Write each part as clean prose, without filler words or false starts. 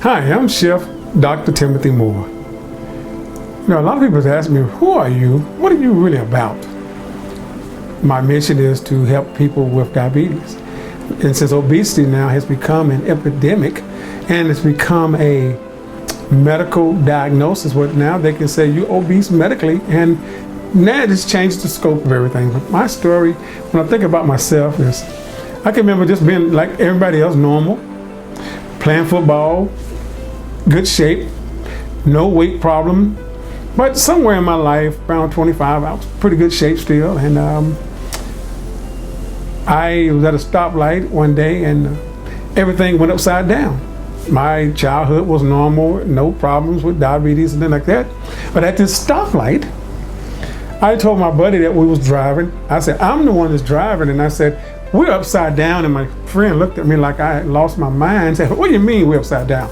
Hi, I'm Chef Dr. Timothy Moore. You know, a lot of people ask me, who are you? What are you really about? My mission is to help people with diabetes. And since obesity now has become an epidemic and it's become a medical diagnosis, where now they can say you're obese medically, and now it just changes the scope of everything. But my story, when I think about myself, is I can remember just being like everybody else, normal, playing football, good shape, no weight problem. But somewhere in my life, around 25, I was in pretty good shape still. And I was at a stoplight one day and everything went upside down. My childhood was normal, no problems with diabetes and things like that. But at this stoplight, I told my buddy that we was driving. I said, I'm the one that's driving. And I said, we're upside down. And my friend looked at me like I had lost my mind and said, what do you mean we're upside down?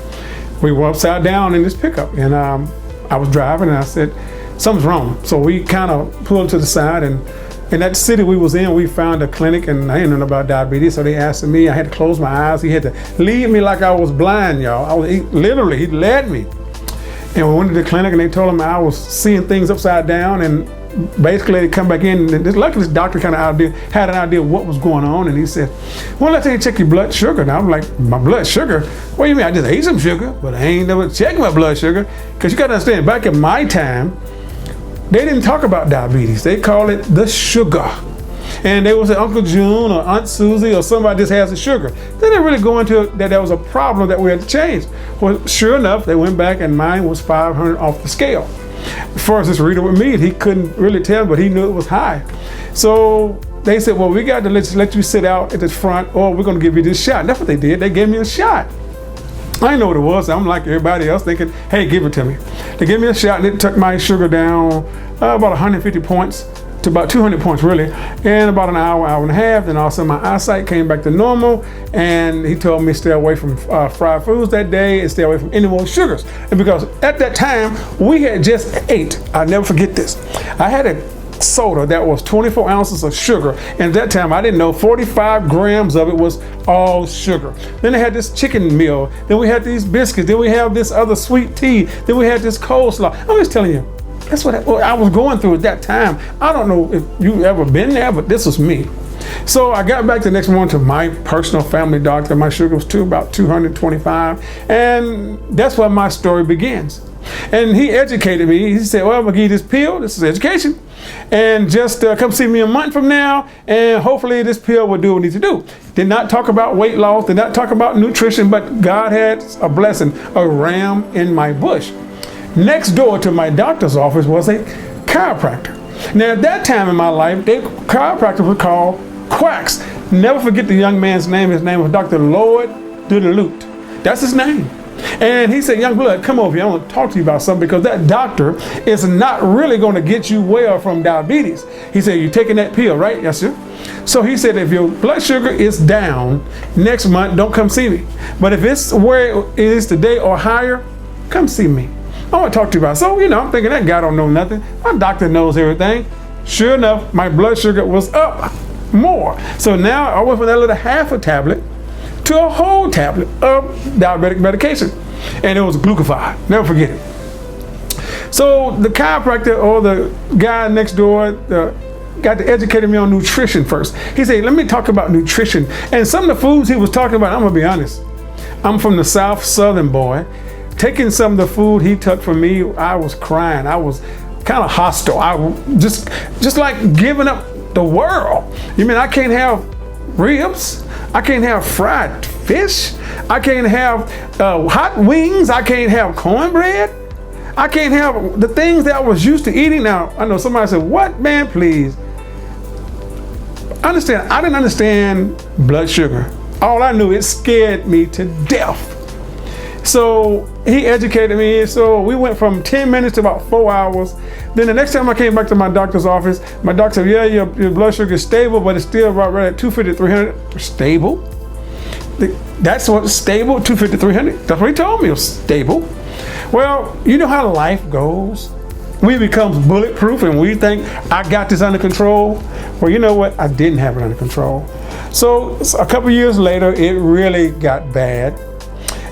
We were upside down in this pickup. And I was driving and I said, something's wrong. So we kind of pulled to the side, and in that city we was in, we found a clinic, and I didn't know about diabetes. So they asked me, I had to close my eyes. He had to lead me like I was blind, y'all. He led me. And we went to the clinic and they told him I was seeing things upside down, and basically they come back in, and luckily this doctor kind of had an idea of what was going on, and he said, well, let's check your blood sugar. And I'm like, my blood sugar? What do you mean? I just ate some sugar, but I ain't never checked my blood sugar. Because you got to understand, back in my time, they didn't talk about diabetes. They called it the sugar. And they would say Uncle June or Aunt Susie or somebody just has the sugar. They didn't really go into it that there was a problem that we had to change. Well, sure enough, they went back and mine was 500 off the scale. As far as this reader with me, he couldn't really tell, but he knew it was high. So they said, well, we got to let you sit out at the front, or we're going to give you this shot. And that's what they did. They gave me a shot. I didn't know what it was. I'm like everybody else thinking, hey, give it to me. They gave me a shot, and it took my sugar down about 150 points to about 200 points really, in about an hour and a half. Then all of a sudden my eyesight came back to normal, and he told me stay away from fried foods that day and stay away from any more sugars. And because at that time we had just ate, I'll never forget this, I had a soda that was 24 ounces of sugar, and at that time I didn't know 45 grams of it was all sugar. Then they had this chicken meal, then we had these biscuits, then we have this other sweet tea, then we had this coleslaw. I'm just telling you, that's what I was going through at that time. I don't know if you've ever been there, but this was me. So I got back the next morning to my personal family doctor. My sugar was about 225, and that's where my story begins. And he educated me. He said, well, I'm gonna give you this pill. This is education. And just come see me a month from now, and hopefully this pill will do what it needs to do. Did not talk about weight loss, did not talk about nutrition, but God had a blessing, a ram in my bush. Next door to my doctor's office was a chiropractor. Now at that time in my life, chiropractors were called quacks. Never forget the young man's name. His name was Dr. Lloyd Dudalute. That's his name. And he said, young blood, come over here. I want to talk to you about something, because that doctor is not really going to get you well from diabetes. He said, you're taking that pill, right? Yes, sir. So he said, if your blood sugar is down next month, don't come see me. But if it's where it is today or higher, come see me. I want to talk to you about it. So, you know, I'm thinking that guy don't know nothing. My doctor knows everything. Sure enough, my blood sugar was up more. So now I went from that little half a tablet to a whole tablet of diabetic medication. And it was glucophage. Never forget it. So the chiropractor, or the guy next door, got to educate me on nutrition first. He said, let me talk about nutrition. And some of the foods he was talking about, I'm going to be honest. I'm from the South, Southern boy. Taking some of the food he took from me, I was crying. I was kind of hostile. I just like giving up the world. You mean I can't have ribs? I can't have fried fish? I can't have hot wings? I can't have cornbread? I can't have the things that I was used to eating. Now, I know somebody said, what, man, please? Understand, I didn't understand blood sugar. All I knew, it scared me to death. So he educated me. So we went from 10 minutes to about 4 hours. Then the next time I came back to my doctor's office, my doctor said, yeah, your blood sugar is stable, but it's still right at 250, 300. Stable? That's what's stable, 250, 300? That's what he told me, it was stable. Well, you know how life goes. We become bulletproof and we think, I got this under control. Well, you know what? I didn't have it under control. So a couple years later, it really got bad.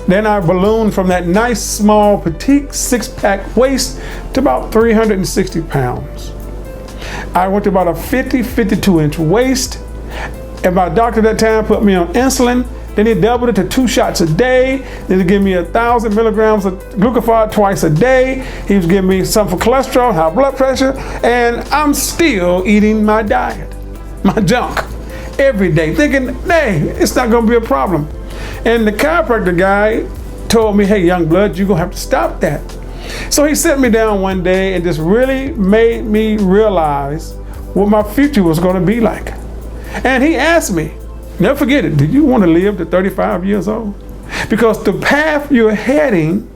Then I ballooned from that nice, small, petite six-pack waist to about 360 pounds. I went to about a 52-inch waist, and my doctor at that time put me on insulin. Then he doubled it to 2 shots a day. Then he gave me 1,000 milligrams of glucophage twice a day. He was giving me some for cholesterol, high blood pressure, and I'm still eating my diet, my junk, every day, thinking, hey, it's not gonna be a problem. And the chiropractor guy told me, hey, young blood, you're gonna have to stop that. So he sat me down one day and just really made me realize what my future was gonna be like. And he asked me, never forget it, do you want to live to 35 years old? Because the path you're heading,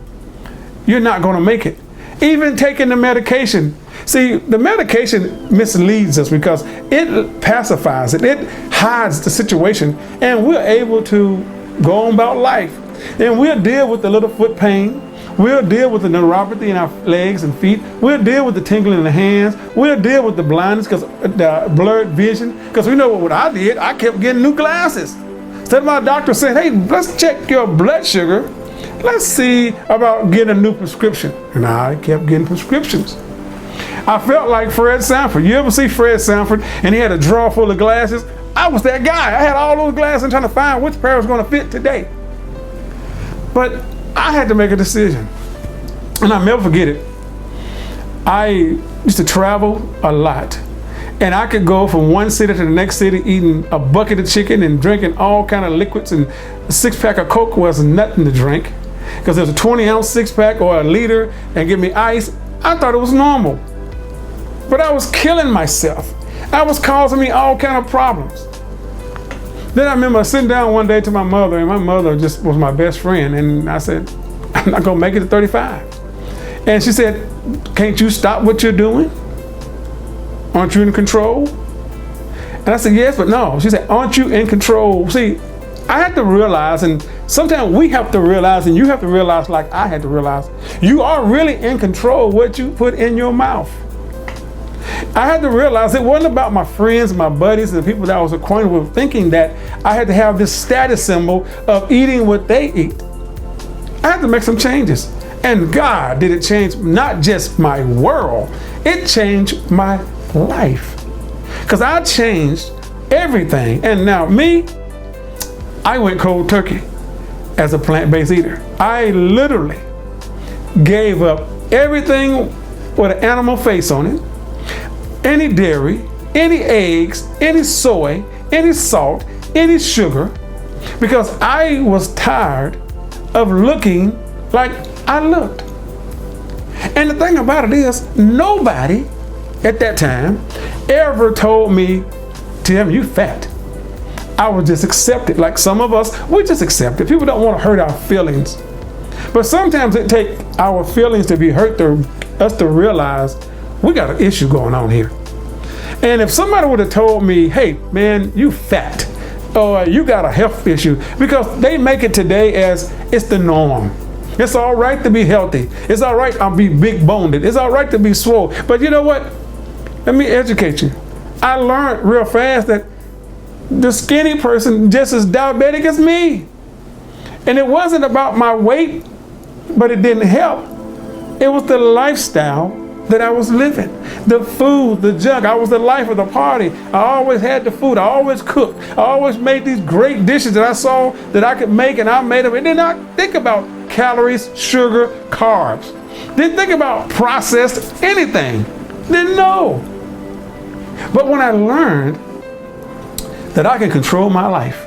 you're not going to make it. Even taking the medication. See, the medication misleads us because it pacifies it. It hides the situation, and we're able to go on about life. And we'll deal with the little foot pain. We'll deal with the neuropathy in our legs and feet. We'll deal with the tingling in the hands. We'll deal with the blindness, because the blurred vision. Because we know what I did. I kept getting new glasses. Instead of my doctor saying, hey, let's check your blood sugar. Let's see about getting a new prescription. And I kept getting prescriptions. I felt like Fred Sanford. You ever see Fred Sanford and he had a drawer full of glasses? I was that guy. I had all those glasses and trying to find which pair was going to fit today. But I had to make a decision, and I'll never forget it. I used to travel a lot, and I could go from one city to the next city eating a bucket of chicken and drinking all kind of liquids, and a 6-pack of Coke was nothing to drink because there was a 20-ounce 6-pack or a liter and give me ice. I thought it was normal, but I was killing myself. I was causing me all kind of problems. Then I remember sitting down one day to my mother, and my mother just was my best friend, and I said, I'm not gonna make it to 35. And she said, can't you stop what you're doing? Aren't you in control? And I said, yes, but no. She said, aren't you in control? See, I had to realize, and sometimes we have to realize, and you have to realize like I had to realize, you are really in control of what you put in your mouth. I had to realize it wasn't about my friends, my buddies, and the people that I was acquainted with thinking that I had to have this status symbol of eating what they eat. I had to make some changes. And God did it change not just my world, it changed my life. Because I changed everything. And now me, I went cold turkey as a plant-based eater. I literally gave up everything with an animal face on it. Any dairy, any eggs, any soy, any salt, any sugar, because I was tired of looking like I looked. And the thing about it is, nobody at that time ever told me, Tim, you fat. I would just accept it. Like some of us, we just accept it. People don't want to hurt our feelings. But sometimes it takes our feelings to be hurt to us to realize we got an issue going on here. And if somebody would have told me, hey, man, you fat, or you got a health issue, because they make it today as it's the norm. It's all right to be healthy. It's all right to be big boned. It's all right to be swole. But you know what? Let me educate you. I learned real fast that the skinny person just as diabetic as me. And it wasn't about my weight, but it didn't help. It was the lifestyle that I was living. The food, the junk. I was the life of the party. I always had the food. I always cooked. I always made these great dishes that I saw that I could make, and I made them. And then I think about calories, sugar, carbs. Didn't think about processed anything. Didn't know. But when I learned that I can control my life,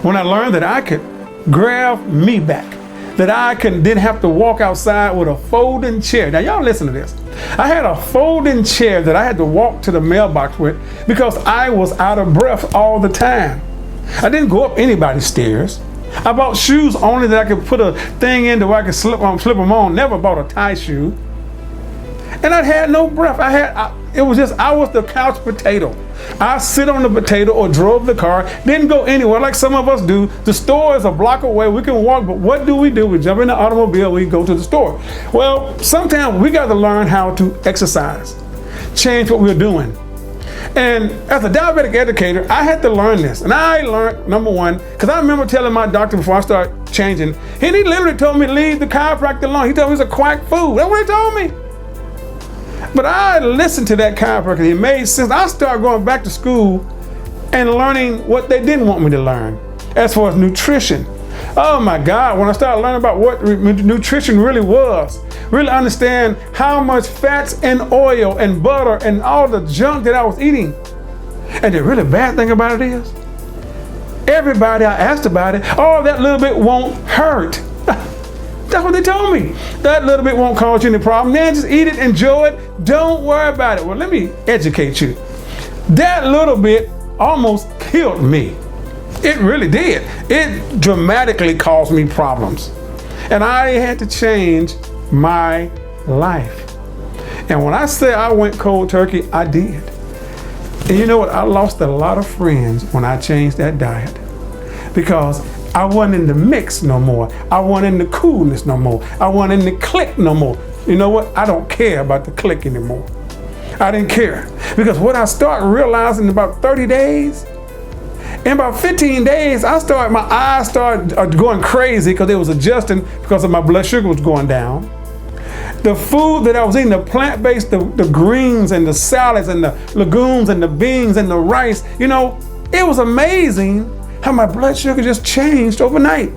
when I learned that I could grab me back, that I didn't have to walk outside with a folding chair. Now y'all listen to this. I had a folding chair that I had to walk to the mailbox with because I was out of breath all the time. I didn't go up anybody's stairs. I bought shoes only that I could put a thing in where I could slip them on. Never bought a tie shoe. And I had no breath. I was the couch potato. I sit on the potato or drove the car, didn't go anywhere like some of us do. The store is a block away, we can walk, but what do? We jump in the automobile, we go to the store. Well, sometimes we got to learn how to exercise, change what we're doing. And as a diabetic educator, I had to learn this. And I learned, number one, because I remember telling my doctor before I started changing, and he literally told me to leave the chiropractor alone. He told me it was a quack food. That's what he told me. But I listened to that chiropractor. It made sense. I started going back to school and learning what they didn't want me to learn as far as nutrition. Oh my God, when I started learning about what nutrition really was, really understand how much fats and oil and butter and all the junk that I was eating. And the really bad thing about it is, everybody I asked about it, oh, that little bit won't hurt. That's what they told me. That little bit won't cause you any problem. Man, just eat it, enjoy it, don't worry about it. Well, let me educate you. That little bit almost killed me. It really did. It dramatically caused me problems. And I had to change my life. And when I say I went cold turkey, I did. And you know what? I lost a lot of friends when I changed that diet, because I wasn't in the mix no more. I wasn't in the coolness no more. I wasn't in the clique no more. You know what? I don't care about the clique anymore. I didn't care, because what I started realizing in about 30 days, in about 15 days, my eyes started going crazy because it was adjusting because of my blood sugar was going down. The food that I was eating, the plant-based, the greens and the salads and the legumes and the beans and the rice, you know, it was amazing how my blood sugar just changed overnight.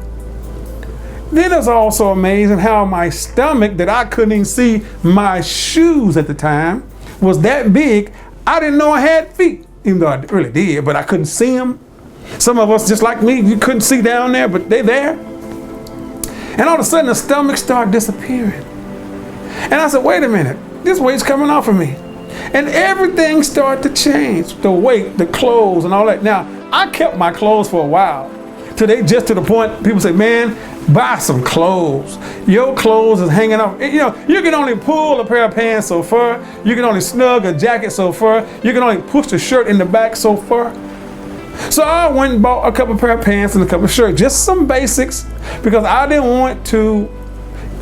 Then it was also amazing how my stomach, that I couldn't even see my shoes at the time, was that big. I didn't know I had feet, even though I really did, but I couldn't see them. Some of us, just like me, you couldn't see down there, but they're there. And all of a sudden, the stomach started disappearing. And I said, wait a minute, this weight's coming off of me. And everything started to change. The weight, the clothes, and all that. Now, I kept my clothes for a while, till they just to the point, people say, man, buy some clothes. Your clothes is hanging off. You know, you can only pull a pair of pants so far. You can only snug a jacket so far. You can only push the shirt in the back so far. So I went and bought a couple pair of pants and a couple of shirts, just some basics, because I didn't want to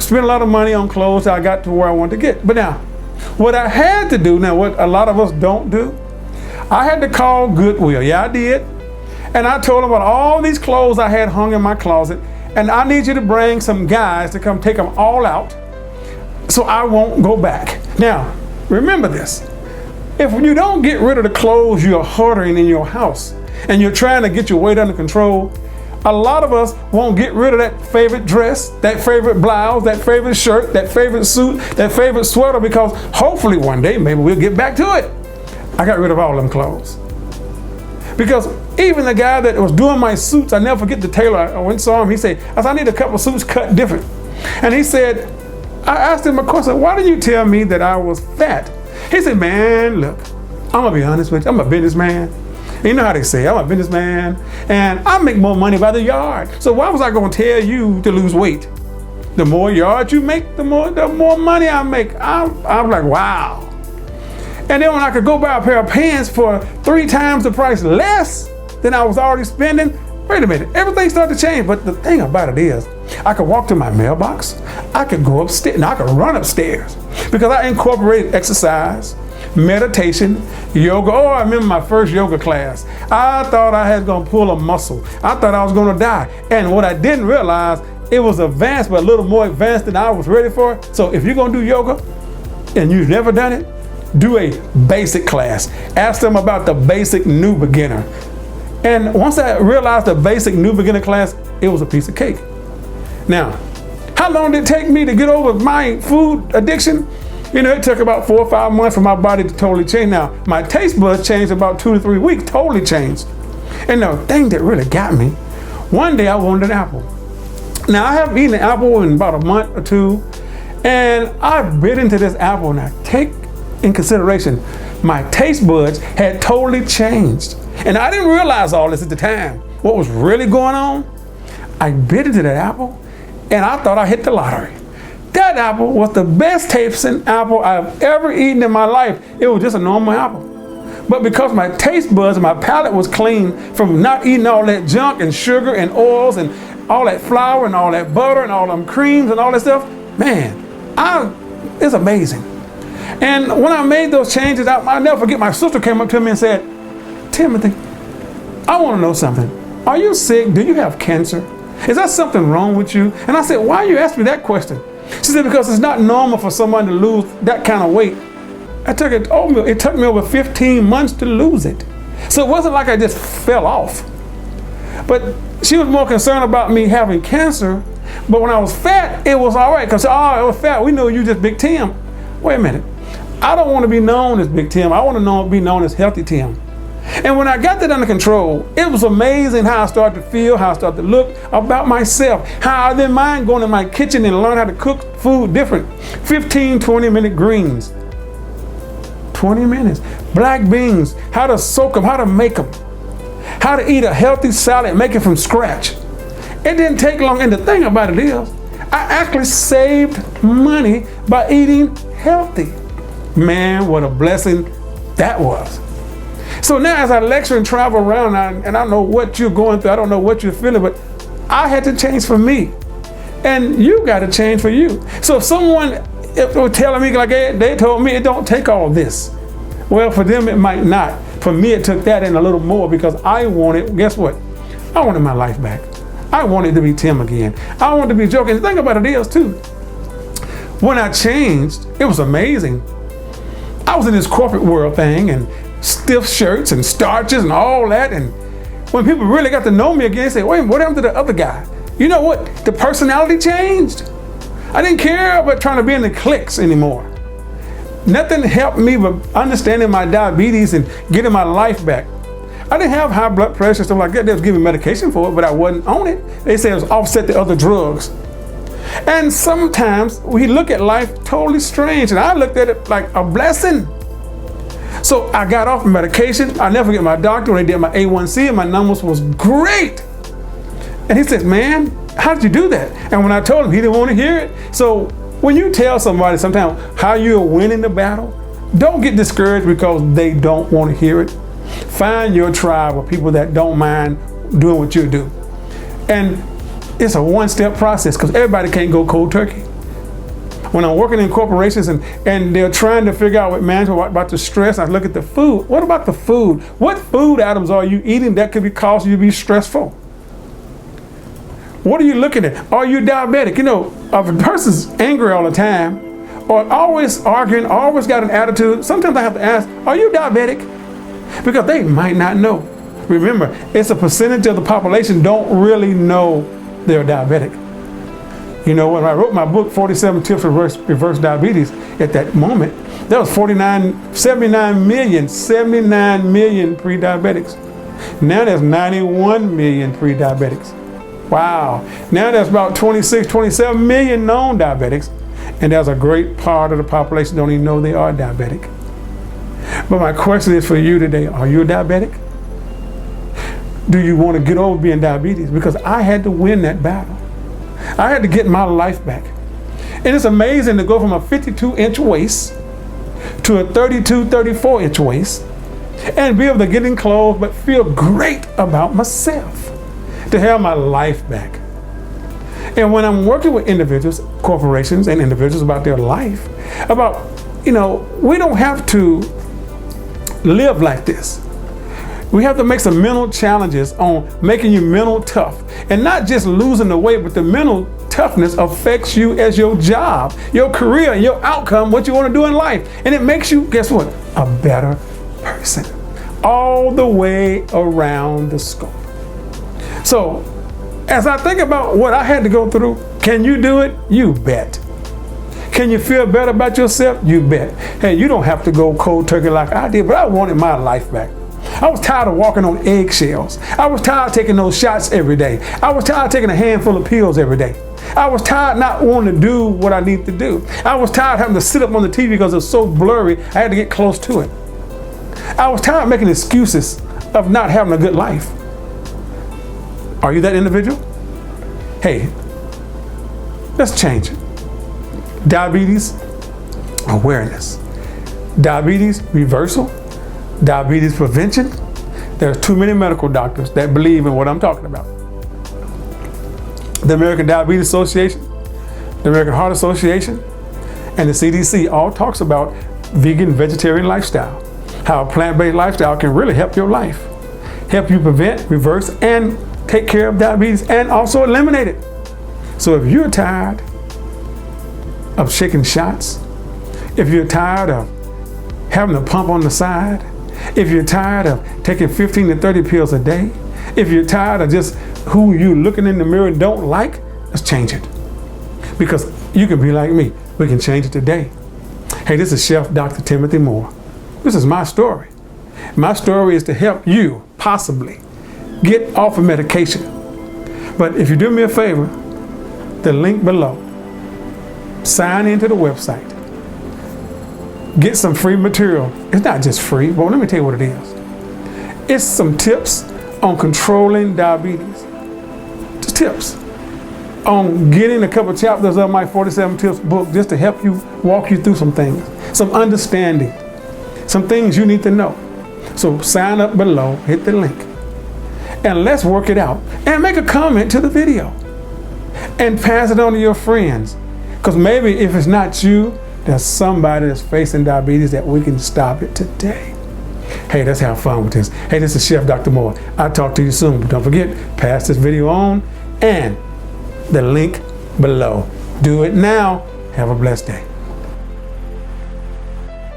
spend a lot of money on clothes till I got to where I wanted to get. But now, what I had to do, now what a lot of us don't do, I had to call Goodwill. Yeah, I did. And I told them about all these clothes I had hung in my closet, and I need you to bring some guys to come take them all out so I won't go back. Now, remember this. If you don't get rid of the clothes you're hoarding in your house and you're trying to get your weight under control, a lot of us won't get rid of that favorite dress, that favorite blouse, that favorite shirt, that favorite suit, that favorite sweater, because hopefully one day maybe we'll get back to it. I got rid of all them clothes. Because even the guy that was doing my suits, I never forget the tailor, I went and saw him, he said, I need a couple of suits cut different. And he said, I asked him a question, why did you tell me that I was fat? He said, man, look, I'm gonna be honest with you, I'm a businessman. You know how they say, I'm a businessman, and I make more money by the yard. So why was I gonna tell you to lose weight? The more yards you make, the more money I make. I'm like, wow. And then when I could go buy a pair of pants for 3 times the price less than I was already spending, wait a minute, everything started to change. But the thing about it is, I could walk to my mailbox, I could go upstairs, and I could run upstairs, because I incorporated exercise, meditation, yoga. Oh, I remember my first yoga class. I thought I was gonna pull a muscle. I thought I was gonna die. And what I didn't realize, it was advanced, but a little more advanced than I was ready for. So if you're gonna do yoga and you've never done it, do a basic class. Ask them about the basic new beginner. And once I realized the basic new beginner class, it was a piece of cake. Now, how long did it take me to get over my food addiction? You know, it took about 4 or 5 months for my body to totally change. Now, my taste buds changed about 2 to 3 weeks, totally changed. And the thing that really got me, one day I wanted an apple. Now, I haven't eaten an apple in about a month or 2, and I bit into this apple. Now, take in consideration, my taste buds had totally changed. And I didn't realize all this at the time. What was really going on? I bit into that apple, and I thought I hit the lottery. That apple was the best tasting apple I've ever eaten in my life. It was just a normal apple. But because my taste buds and my palate was clean from not eating all that junk and sugar and oils and all that flour and all that butter and all them creams and all that stuff, man, it's amazing. And when I made those changes, I'll never forget, my sister came up to me and said, Timothy, I want to know something. Are you sick? Do you have cancer? Is that something wrong with you? And I said, why you ask me that question? She said, because it's not normal for someone to lose that kind of weight. It took me over 15 months to lose it. So it wasn't like I just fell off. But she was more concerned about me having cancer. But when I was fat, it was all right. Because, I was fat. We know you just Big Tim. Wait a minute. I don't want to be known as Big Tim. I want to be known as Healthy Tim. And when I got that under control, it was amazing how I started to feel, how I started to look about myself, how I didn't mind going in my kitchen and learn how to cook food different. 15, 20-minute greens. 20 minutes. Black beans, how to soak them, how to make them. How to eat a healthy salad, make it from scratch. It didn't take long, and the thing about it is, I actually saved money by eating healthy. Man, what a blessing that was. So now as I lecture and travel around, and I don't know what you're going through, I don't know what you're feeling, but I had to change for me. And you got to change for you. So if someone was telling me, like they told me, it don't take all this. Well, for them it might not. For me it took that and a little more, because I wanted, guess what? I wanted my life back. I wanted to be Tim again. I wanted to be joking. The thing about it is too, when I changed, it was amazing. I was in this corporate world thing and stiff shirts and starches and all that, and when people really got to know me again, they say, wait, what happened to the other guy? You know what? The personality changed. I didn't care about trying to be in the cliques anymore. Nothing helped me but understanding my diabetes and getting my life back. I didn't have high blood pressure, stuff like that. They was giving medication for it, but I wasn't on it. They said it was offset the other drugs. And sometimes we look at life totally strange, and I looked at it like a blessing. So I got off medication. I never forget my doctor when they did my A1C, and my numbers was great. And he said, man, how did you do that? And when I told him, he didn't want to hear it. So when you tell somebody sometimes how you're winning the battle, don't get discouraged because they don't want to hear it. Find your tribe of people that don't mind doing what you do. And it's a one-step process, because everybody can't go cold turkey. When I'm working in corporations and they're trying to figure out with management what about the stress, I look at the food. What about the food? What food items are you eating that could be causing you to be stressful? What are you looking at? Are you diabetic? You know, if a person's angry all the time, or always arguing, always got an attitude, sometimes I have to ask, are you diabetic? Because they might not know. Remember, it's a percentage of the population don't really know they're diabetic. You know, when I wrote my book, 47 Tips to Reverse Diabetes, at that moment, there was 79 million pre-diabetics. Now there's 91 million pre-diabetics. Wow. Now there's about 27 million known diabetics, and there's a great part of the population don't even know they are diabetic. But my question is for you today, are you a diabetic? Do you want to get over being diabetes? Because I had to win that battle. I had to get my life back. And it's amazing to go from a 52-inch waist to a 32, 34-inch waist and be able to get in clothes but feel great about myself, to have my life back. And when I'm working with individuals, corporations and individuals about their life, about, you know, we don't have to live like this. We have to make some mental challenges on making you mental tough, and not just losing the weight, but the mental toughness affects you as your job, your career, your outcome, what you want to do in life. And it makes you, guess what? A better person. All the way around the scope. So as I think about what I had to go through, can you do it? You bet. Can you feel better about yourself? You bet. Hey, you don't have to go cold turkey like I did, but I wanted my life back. I was tired of walking on eggshells. I was tired of taking those shots every day. I was tired of taking a handful of pills every day. I was tired not wanting to do what I need to do. I was tired of having to sit up on the TV because it was so blurry, I had to get close to it. I was tired of making excuses of not having a good life. Are you that individual? Hey, let's change it. Diabetes awareness. Diabetes reversal. Diabetes prevention. There are too many medical doctors that believe in what I'm talking about. The American Diabetes Association, the American Heart Association, and the CDC all talks about vegan, vegetarian lifestyle. How a plant-based lifestyle can really help your life. Help you prevent, reverse, and take care of diabetes and also eliminate it. So if you're tired of shaking shots, if you're tired of having a pump on the side, if you're tired of taking 15 to 30 pills a day, if you're tired of just who you looking in the mirror and don't like, let's change it. Because you can be like me. We can change it today. Hey, this is Chef Dr. Timothy Moore. This is my story. My story is to help you possibly get off of medication. But if you do me a favor, the link below, sign into the website. Get some free material. It's not just free, but let me tell you what it is. It's some tips on controlling diabetes. Just tips on getting a couple chapters of my 47 tips book just to help you, walk you through some things, some understanding, some things you need to know. So sign up below, hit the link, and let's work it out. And make a comment to the video and pass it on to your friends. Because maybe if it's not you, there's somebody that's facing diabetes that we can stop it today. Hey, let's have fun with this. Hey, this is Chef Dr. Moore. I'll talk to you soon. But don't forget, pass this video on and the link below. Do it now. Have a blessed day.